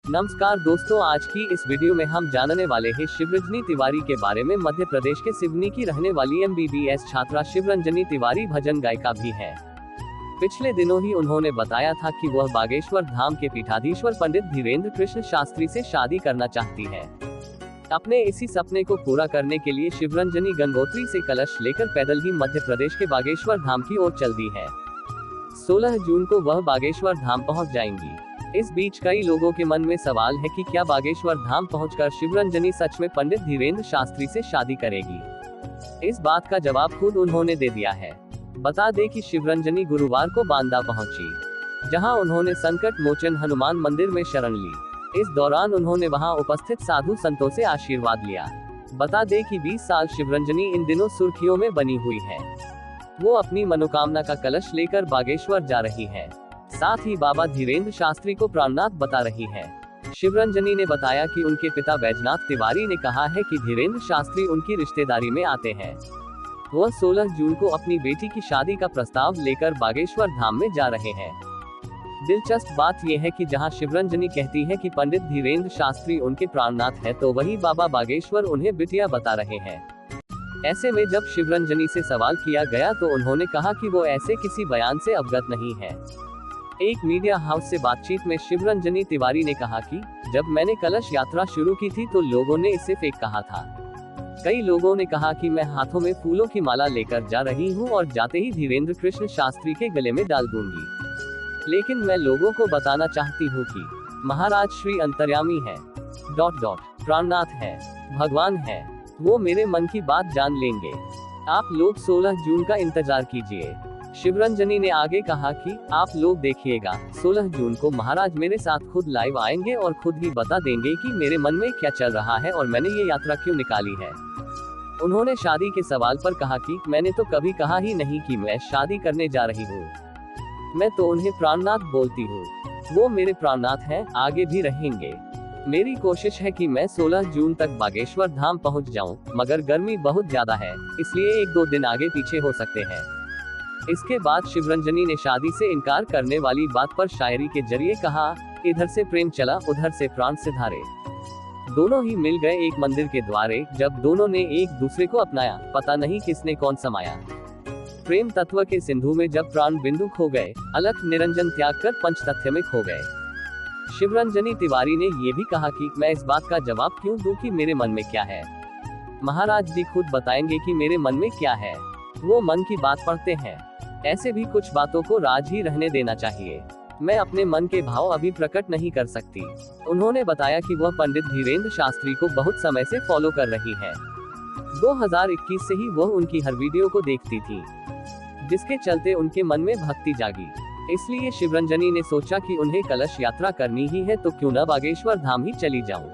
नमस्कार दोस्तों, आज की इस वीडियो में हम जानने वाले हैं शिवरंजनी तिवारी के बारे में। मध्य प्रदेश के सिवनी की रहने वाली MBBS छात्रा शिवरंजनी तिवारी भजन गायिका भी है। पिछले दिनों ही उन्होंने बताया था कि वह बागेश्वर धाम के पीठाधीश्वर पंडित धीरेन्द्र कृष्ण शास्त्री से शादी करना चाहती है। अपने इसी सपने को पूरा करने के लिए शिवरंजनी गंगोत्री से कलश लेकर पैदल ही मध्य प्रदेश के बागेश्वर धाम की ओर चल दी है। 16 जून को वह बागेश्वर धाम पहुंच जाएंगी। इस बीच कई लोगों के मन में सवाल है कि क्या बागेश्वर धाम पहुंचकर शिवरंजनी सच में पंडित धीरेन्द्र शास्त्री से शादी करेगी। इस बात का जवाब खुद उन्होंने दे दिया है। बता दें कि शिवरंजनी गुरुवार को बांदा पहुंची, जहां उन्होंने संकट मोचन हनुमान मंदिर में शरण ली। इस दौरान उन्होंने वहां उपस्थित साधु संतों से आशीर्वाद लिया। बता दें कि 20 साल शिवरंजनी इन दिनों सुर्खियों में बनी हुई है। वो अपनी मनोकामना का कलश लेकर बागेश्वर जा रही है, साथ ही बाबा धीरेन्द्र शास्त्री को प्राणनाथ बता रही है। शिवरंजनी ने बताया कि उनके पिता बैजनाथ तिवारी ने कहा है कि धीरेन्द्र शास्त्री उनकी रिश्तेदारी में आते हैं। वह 16 जून को अपनी बेटी की शादी का प्रस्ताव लेकर बागेश्वर धाम में जा रहे हैं। दिलचस्प बात यह है कि जहां शिवरंजनी कहती है कि पंडित धीरेन्द्र शास्त्री उनके प्राणनाथ है, तो वही बाबा बागेश्वर उन्हें बिटिया बता रहे हैं। ऐसे में जब शिवरंजनी से सवाल किया गया तो उन्होंने कहा कि वो ऐसे किसी बयान से अवगत नहीं है। एक मीडिया हाउस से बातचीत में शिवरंजनी तिवारी ने कहा कि जब मैंने कलश यात्रा शुरू की थी तो लोगों ने इसे फेक कहा था। कई लोगों ने कहा कि मैं हाथों में फूलों की माला लेकर जा रही हूं और जाते ही धीरेन्द्र कृष्ण शास्त्री के गले में डाल दूंगी। लेकिन मैं लोगों को बताना चाहती हूं कि महाराज श्री अंतर्यामी है, प्राणनाथ है, भगवान है, वो मेरे मन की बात जान लेंगे। आप लोग 16 जून का इंतजार कीजिए। शिवरंजनी ने आगे कहा कि आप लोग देखिएगा, 16 जून को महाराज मेरे साथ खुद लाइव आएंगे और खुद ही बता देंगे कि मेरे मन में क्या चल रहा है और मैंने ये यात्रा क्यों निकाली है। उन्होंने शादी के सवाल पर कहा कि मैंने तो कभी कहा ही नहीं कि मैं शादी करने जा रही हूँ। मैं तो उन्हें प्राणनाथ बोलती हूँ। वो मेरे प्राणनाथ हैं, आगे भी रहेंगे। मेरी कोशिश है कि मैं 16 जून तक बागेश्वर धाम पहुँच जाऊँ, मगर गर्मी बहुत ज्यादा है, इसलिए 1-2 दिन आगे पीछे हो सकते हैं। इसके बाद शिवरंजनी ने शादी से इनकार करने वाली बात पर शायरी के जरिए कहा, इधर से प्रेम चला उधर से प्राण से धारे। दोनों ही मिल गए एक मंदिर के द्वारे, जब दोनों ने एक दूसरे को अपनाया, पता नहीं किसने कौन समाया। प्रेम तत्व के सिंधु में जब प्राण बिंदु खो गए, अलख निरंजन त्याग कर पंच तथ्य में खो गए। शिवरंजनी तिवारी ने ये भी कहा कि मैं इस बात का जवाब क्यों दूं कि मेरे मन में क्या है। महाराज जी खुद बताएंगे कि मेरे मन में क्या है। वो मन की बात पढ़ते हैं। ऐसे भी कुछ बातों को राज ही रहने देना चाहिए। मैं अपने मन के भाव अभी प्रकट नहीं कर सकती। उन्होंने बताया कि वह पंडित धीरेन्द्र शास्त्री को बहुत समय से फॉलो कर रही है। 2021 से ही वह उनकी हर वीडियो को देखती थी, जिसके चलते उनके मन में भक्ति जागी। इसलिए शिवरंजनी ने सोचा कि उन्हें कलश यात्रा करनी ही है तो क्यों न बागेश्वर धाम ही चली जाऊं।